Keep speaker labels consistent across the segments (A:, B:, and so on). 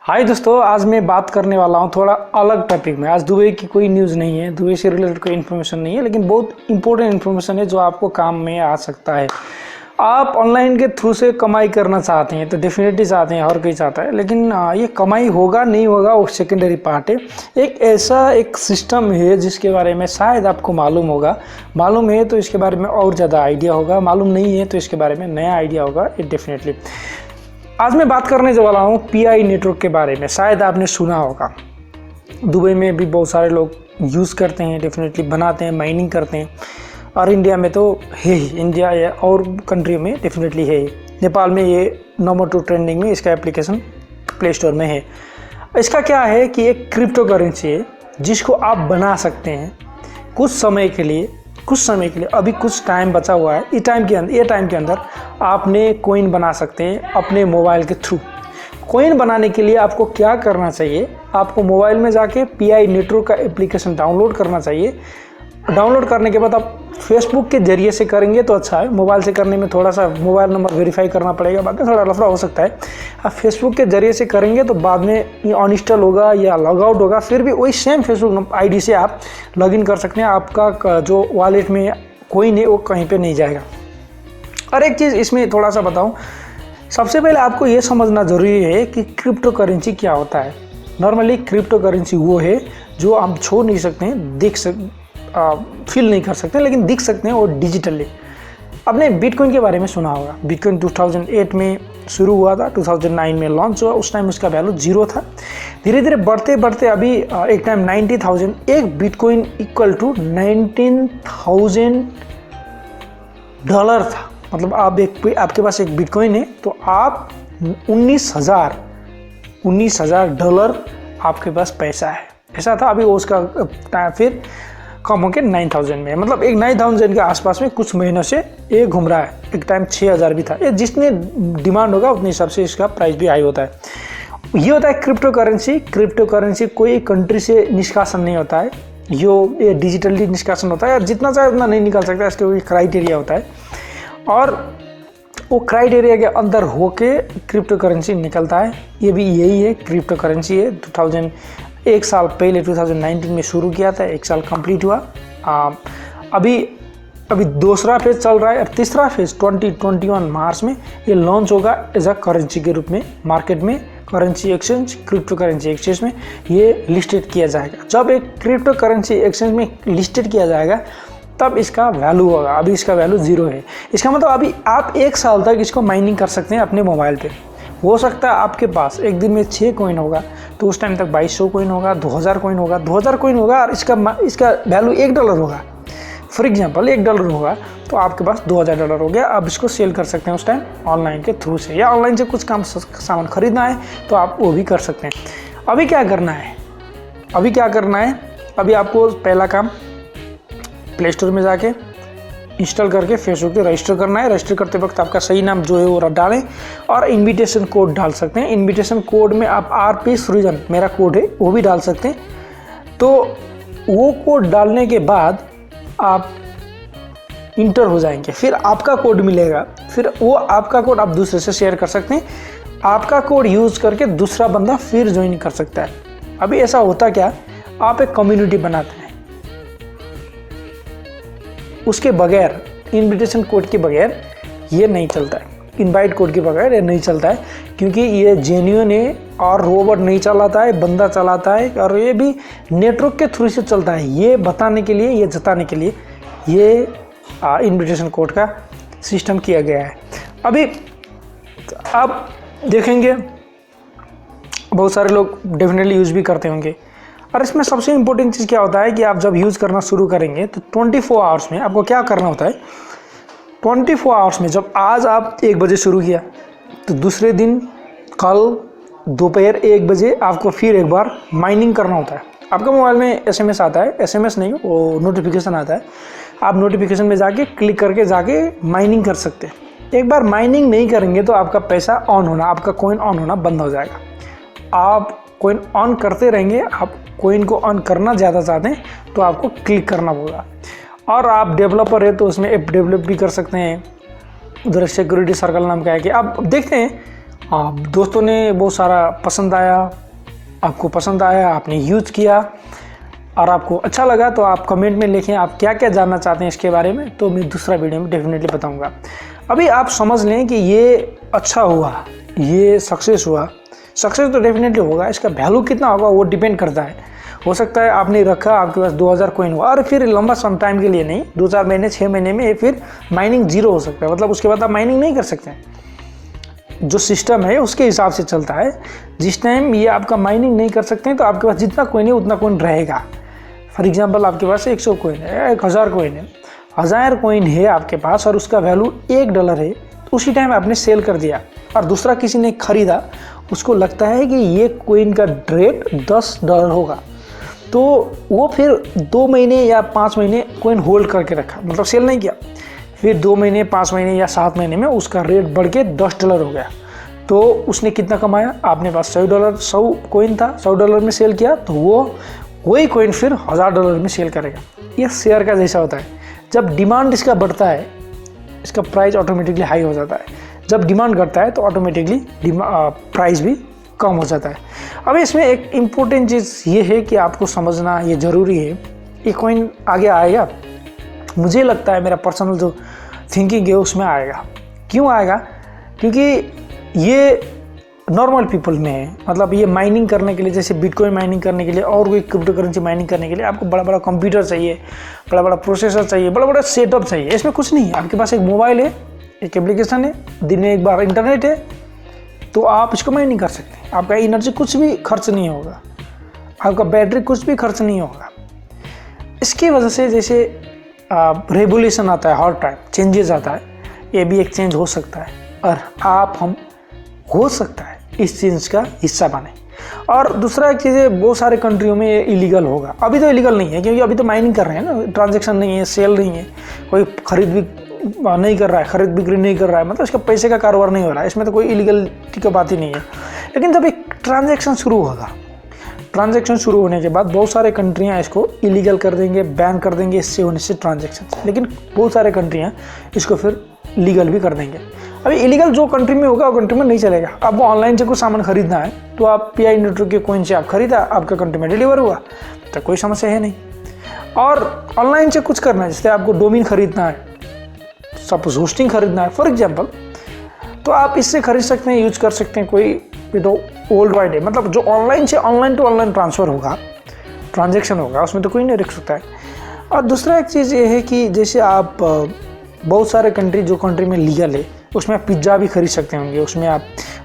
A: हाय दोस्तों, आज मैं बात करने वाला हूँ थोड़ा अलग टॉपिक में। आज दुबई की कोई न्यूज़ नहीं है, दुबई से रिलेटेड कोई इन्फॉर्मेशन नहीं है, लेकिन बहुत इंपॉर्टेंट इन्फॉर्मेशन है जो आपको काम में आ सकता है। आप ऑनलाइन के थ्रू से कमाई करना चाहते हैं तो डेफिनेटली चाहते हैं, हर कोई चाहता है, लेकिन ये कमाई होगा नहीं होगा वो सेकेंडरी पार्ट है। एक ऐसा एक सिस्टम है जिसके बारे में शायद आपको मालूम होगा, मालूम है तो इसके बारे में और ज़्यादा आइडिया होगा, मालूम नहीं है तो इसके बारे में नया आइडिया होगा ये डेफिनेटली। आज मैं बात करने वाला हूँ पीआई नेटवर्क के बारे में। शायद आपने सुना होगा, दुबई में भी बहुत सारे लोग यूज़ करते हैं, डेफिनेटली बनाते हैं, माइनिंग करते हैं, और इंडिया में तो है ही, इंडिया या और कंट्री में डेफिनेटली है ही। नेपाल में ये नंबर 2 ट्रेंडिंग में इसका एप्लीकेशन प्ले स्टोर में है। इसका क्या है कि एक क्रिप्टो करेंसी है जिसको आप बना सकते हैं कुछ समय के लिए, अभी कुछ टाइम बचा हुआ है। ये टाइम के अंदर आपने कोइन बना सकते हैं अपने मोबाइल के थ्रू। कोइन बनाने के लिए आपको क्या करना चाहिए, आपको मोबाइल में जाके पीआई नेटवर्क का एप्लीकेशन डाउनलोड करना चाहिए। डाउनलोड करने के बाद आप फेसबुक के जरिए से करेंगे तो अच्छा है। मोबाइल से करने में थोड़ा सा मोबाइल नंबर वेरीफाई करना पड़ेगा, बाकी थोड़ा लफड़ा हो सकता है। आप फेसबुक के जरिए से करेंगे तो बाद में ये अनइंस्टॉल होगा या लॉग आउट होगा, फिर भी वही सेम फेसबुक आईडी से आप लॉगिन कर सकते हैं। आपका जो वॉलेट में कोइन है वो कहीं पे नहीं जाएगा। और एक चीज़ इसमें थोड़ा सा बताऊँ, सबसे पहले आपको ये समझना ज़रूरी है कि क्रिप्टो करेंसी क्या होता है। नॉर्मली क्रिप्टो करेंसी वो है जो हम छू नहीं सकते हैं, फील नहीं कर सकते, लेकिन दिख सकते हैं और डिजिटली। आपने बिटकॉइन के बारे में सुना होगा। बिटकॉइन 2008 में शुरू हुआ था, 2009 में लॉन्च हुआ। उस टाइम उसका वैल्यू 0 था। धीरे धीरे बढ़ते बढ़ते अभी एक टाइम 90,000, एक बिटकॉइन इक्वल टू $19,000 था। मतलब आपके पास एक बिटकॉइन है तो आप $19,000 आपके पास पैसा है, ऐसा था। अभी उसका फिर कम होकर 9,000 में, मतलब एक 9,000 के आसपास में कुछ महीनों से ये घूम रहा है। एक टाइम 6,000 भी था। ये जितने डिमांड होगा उतने हिसाब से इसका प्राइस भी हाई होता है। ये होता है क्रिप्टो करेंसी। क्रिप्टो करेंसी कोई कंट्री से निष्कासन नहीं होता है, ये डिजिटली निष्कासन होता है। जितना चाहे उतना नहीं निकाल सकता, इसके कोई क्राइटेरिया होता है, और वो क्राइटेरिया के अंदर होके क्रिप्टो करेंसी निकलता है। ये भी यही है, क्रिप्टो करेंसी है। 1 साल पहले 2019 में शुरू किया था, 1 साल कंप्लीट हुआ। अभी दूसरा फेज चल रहा है, और तीसरा फेज 2021 मार्च में ये लॉन्च होगा एज अ करेंसी के रूप में। मार्केट में currency exchange, crypto currency exchange में ये लिस्टेड किया जाएगा। जब एक क्रिप्टो करेंसी एक्सचेंज में लिस्टेड किया जाएगा तब इसका वैल्यू होगा। अभी इसका वैल्यू 0 है। इसका मतलब अभी आप 1 साल तक इसको माइनिंग कर सकते हैं अपने मोबाइल पे। हो सकता है आपके पास एक दिन में 6 कॉइन होगा तो उस टाइम तक 2200 कॉइन होगा, 2000 कॉइन होगा, 2000 कॉइन होगा, और इसका वैल्यू $1 होगा। फॉर एग्जांपल $1 होगा तो आपके पास $2000 हो गया। आप इसको सेल कर सकते हैं उस टाइम ऑनलाइन के थ्रू से, या ऑनलाइन से कुछ सामान खरीदना है तो आप वो भी कर सकते हैं। अभी क्या करना है, अभी आपको पहला काम प्ले स्टोर में जाके इंस्टॉल करके फेसबुक पे रजिस्टर करना है। रजिस्टर करते वक्त आपका सही नाम जो है वो डालें, और इनविटेशन कोड डाल सकते हैं। इनविटेशन कोड में आप RP सृजन, मेरा कोड है, वो भी डाल सकते हैं। तो वो कोड डालने के बाद आप इंटर हो जाएंगे, फिर आपका कोड मिलेगा। फिर वो आपका कोड आप दूसरे से शेयर कर सकते हैं। आपका कोड यूज़ करके दूसरा बंदा फिर ज्वाइन कर सकता है। अभी ऐसा होता क्या, आप एक कम्युनिटी बनाते हैं, उसके बगैर, इनविटेशन कोड के बगैर ये नहीं चलता है, इनवाइट कोड के बगैर ये नहीं चलता है, क्योंकि ये जेन्युइन है और रोबोट नहीं चलाता है, बंदा चलाता है, और ये भी नेटवर्क के थ्रू से चलता है। ये बताने के लिए, ये जताने के लिए ये इनविटेशन कोड का सिस्टम किया गया है। अभी आप देखेंगे बहुत सारे लोग डेफिनेटली यूज़ भी करते होंगे। और इसमें सबसे इम्पोर्टेंट चीज़ क्या होता है कि आप जब यूज़ करना शुरू करेंगे तो 24 आवर्स में आपको क्या करना होता है। 24 आवर्स में, जब आज आप 1 बजे शुरू किया तो दूसरे दिन कल दोपहर 1 बजे आपको फिर एक बार माइनिंग करना होता है। आपका मोबाइल में SMS आता है, SMS नहीं, वो नोटिफिकेशन आता है। आप नोटिफिकेशन में जाके क्लिक करके जाके माइनिंग कर सकते हैं। एक बार माइनिंग नहीं करेंगे तो आपका पैसा ऑन होना, आपका कॉइन ऑन होना बंद हो जाएगा। आप कॉइन ऑन करते रहेंगे। आप कॉइन को ऑन करना ज़्यादा चाहते हैं तो आपको क्लिक करना होगा। और आप डेवलपर है तो उसमें ऐप डेवलप भी कर सकते हैं। उधर सिक्योरिटी सर्कल नाम का है कि आप देखते हैं दोस्तों ने बहुत सारा पसंद आया, आपको पसंद आया, आपने यूज़ किया और आपको अच्छा लगा तो आप कमेंट में लिखें आप क्या क्या जानना चाहते हैं इसके बारे में, तो मैं दूसरा वीडियो में डेफिनेटली बताऊंगा। अभी आप समझ लें कि ये अच्छा हुआ, ये सक्सेस हुआ। सक्सेस तो डेफिनेटली होगा, इसका वैल्यू कितना होगा वो डिपेंड करता है। हो सकता है आपने रखा, आपके पास 2000 कॉइन हुआ और फिर लंबा सम टाइम के लिए नहीं, 2-4 महीने 6 महीने में फिर माइनिंग जीरो हो सकता है, मतलब उसके बाद आप माइनिंग नहीं कर सकते। जो सिस्टम है उसके हिसाब से चलता है। जिस टाइम ये आपका माइनिंग नहीं कर सकते हैं तो आपके पास जितना कॉइन है उतना कॉइन रहेगा। फॉर एग्जांपल आपके पास 100 कॉइन है, 1000 कॉइन है, 1000 कॉइन है आपके पास और उसका वैल्यू $1 है, तो उसी टाइम आपने सेल कर दिया और दूसरा किसी ने खरीदा, उसको लगता है कि ये कॉइन का रेट $10 होगा, तो वो फिर 2 महीने या 5 महीने कॉइन होल्ड करके रखा, मतलब सेल नहीं किया। फिर 2 महीने, 5 महीने या 7 महीने में उसका रेट बढ़ के $10 हो गया, तो उसने कितना कमाया? आपने पास $100 कॉइन था, $100 में सेल किया, तो वही कॉइन फिर $1000 में सेल करेगा। ये शेयर का जैसा होता है, जब डिमांड इसका बढ़ता है इसका प्राइस ऑटोमेटिकली हाई हो जाता है, जब डिमांड घटता है तो ऑटोमेटिकली प्राइस भी कम हो जाता है। अब इसमें एक इम्पोर्टेंट चीज़ ये है कि आपको समझना ये ज़रूरी है, ये कॉइन आगे आएगा, मुझे लगता है मेरा पर्सनल जो थिंकिंग है उसमें आएगा। क्यों आएगा? क्योंकि ये नॉर्मल पीपल में है, मतलब ये माइनिंग करने के लिए, जैसे बिटकॉइन माइनिंग करने के लिए और कोई क्रिप्टो करेंसी माइनिंग करने के लिए आपको बड़ा बड़ा कंप्यूटर चाहिए, बड़ा बड़ा प्रोसेसर चाहिए, बड़ा बड़ा सेटअप चाहिए। इसमें कुछ नहीं है, आपके पास एक मोबाइल है, एक एप्लीकेशन है, दिन में एक बार इंटरनेट है, तो आप इसको माइनिंग कर सकते हैं। आपका एनर्जी कुछ भी खर्च नहीं होगा, आपका बैटरी कुछ भी खर्च नहीं होगा। इसकी वजह से जैसे रेवोल्यूशन आता है, हर टाइम चेंजेस आता है, ये भी एक चेंज हो सकता है और हम हो सकता है इस चीज़ का हिस्सा बने। और दूसरा एक चीज़ है, बहुत सारे कंट्रियों में ये इलीगल होगा। अभी तो इलीगल नहीं है क्योंकि अभी तो माइनिंग कर रहे हैं ना, ट्रांजैक्शन नहीं है, सेल नहीं है, कोई खरीद भी नहीं कर रहा है, खरीद बिक्री नहीं कर रहा है, मतलब इसका पैसे का कारोबार नहीं हो रहा है, इसमें तो कोई इलीगलिटी की बात ही नहीं है। लेकिन जब एक ट्रांजैक्शन शुरू होगा, ट्रांजैक्शन शुरू होने के बाद बहुत सारे कंट्रियां इसको इलीगल कर देंगे, बैन कर देंगे इससे होने से ट्रांजैक्शन, लेकिन बहुत सारे कंट्रियां इसको फिर लीगल भी कर देंगे। अभी इलीगल जो कंट्री में होगा वो कंट्री में नहीं चलेगा। आपको ऑनलाइन से कुछ सामान खरीदना है तो आप PI नेटवर्क के कॉइन से आप खरीदा, आपका कंट्री में डिलीवर हुआ, तो कोई समस्या है नहीं। और ऑनलाइन से कुछ करना है, जैसे आपको डोमेन खरीदना है, सपोज होस्टिंग खरीदना है फॉर एग्जांपल, तो आप इससे खरीद सकते हैं, यूज कर सकते हैं, कोई तो वर्ल्ड वाइड है, मतलब जो ऑनलाइन से ऑनलाइन टू ऑनलाइन ट्रांसफ़र होगा, ट्रांजैक्शन होगा, उसमें तो कोई नहीं रख सकता है। और दूसरा एक चीज़ ये है कि जैसे आप बहुत सारे कंट्री, जो कंट्री में लीगल है उसमें आप पिज़्ज़ा भी खरीद सकते होंगे, उसमें आप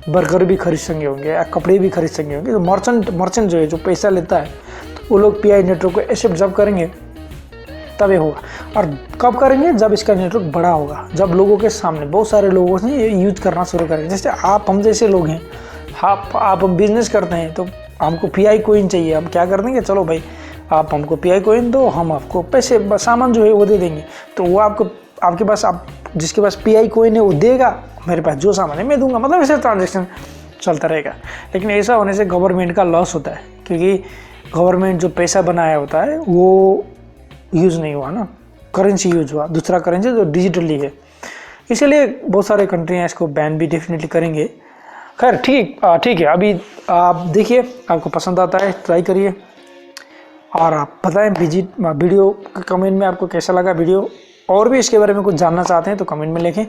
A: बर्गर भी खरीद सकते होंगे, या कपड़े भी खरीद सकते होंगे। तो मर्चेंट जो है, जो पैसा लेता है, तो वो लोग PI नेटवर्क को एक्सेप्ट जब करेंगे तब ये होगा। और कब करेंगे? जब इसका नेटवर्क बड़ा होगा, जब लोगों के सामने बहुत सारे लोगों से ये यूज करना शुरू करेंगे। जैसे हम जैसे लोग हैं, आप बिजनेस करते हैं तो हमको PI कॉइन चाहिए, हम क्या कर देंगे, चलो भाई आप हमको PI कॉइन दो, हम आपको पैसे सामान जो है वो दे देंगे, तो वो आपके पास, आप जिसके पास PI कॉइन है वो देगा, मेरे पास जो सामान है मैं दूंगा, मतलब ऐसे ट्रांजैक्शन चलता रहेगा। लेकिन ऐसा होने से गवर्नमेंट का लॉस होता है, क्योंकि गवर्नमेंट जो पैसा बनाया होता है वो यूज़ नहीं हुआ ना, करेंसी यूज हुआ, दूसरा करेंसी जो डिजिटली है, इसीलिए बहुत सारे कंट्रियाँ इसको बैन भी डेफिनेटली करेंगे। खैर ठीक है, अभी आप देखिए, आपको पसंद आता है ट्राई करिए और आप बताएं वीडियो कमेंट में आपको कैसा लगा वीडियो, और भी इसके बारे में कुछ जानना चाहते हैं तो कमेंट में लिखें।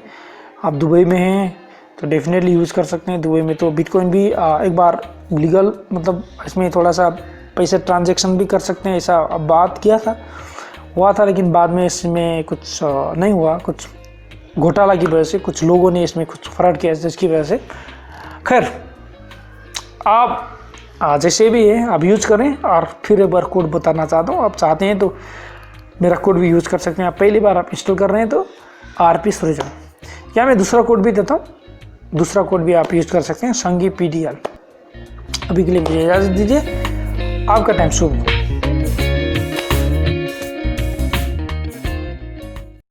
A: आप दुबई में हैं तो डेफिनेटली यूज़ कर सकते हैं, दुबई में तो बिटकॉइन भी एक बार लीगल, मतलब इसमें थोड़ा सा पैसे ट्रांजैक्शन भी कर सकते हैं, ऐसा बात किया हुआ था, लेकिन बाद में इसमें कुछ नहीं हुआ, कुछ घोटाला की वजह से कुछ लोगों ने इसमें कुछ फ्रॉड किया जिसकी वजह से। खैर आप जैसे भी है आप यूज़ करें। और फिर एक बार कोड बताना चाहता हूँ, आप चाहते हैं तो मेरा कोड भी यूज़ कर सकते हैं। आप पहली बार आप इंस्टॉल कर रहे हैं तो RP सूरजम, या मैं दूसरा कोड भी देता हूँ, दूसरा कोड भी आप यूज़ कर सकते हैं, संगी PDL। अभी के लिए मुझे इजाज़त दीजिए, आपका टाइम शुभ हो।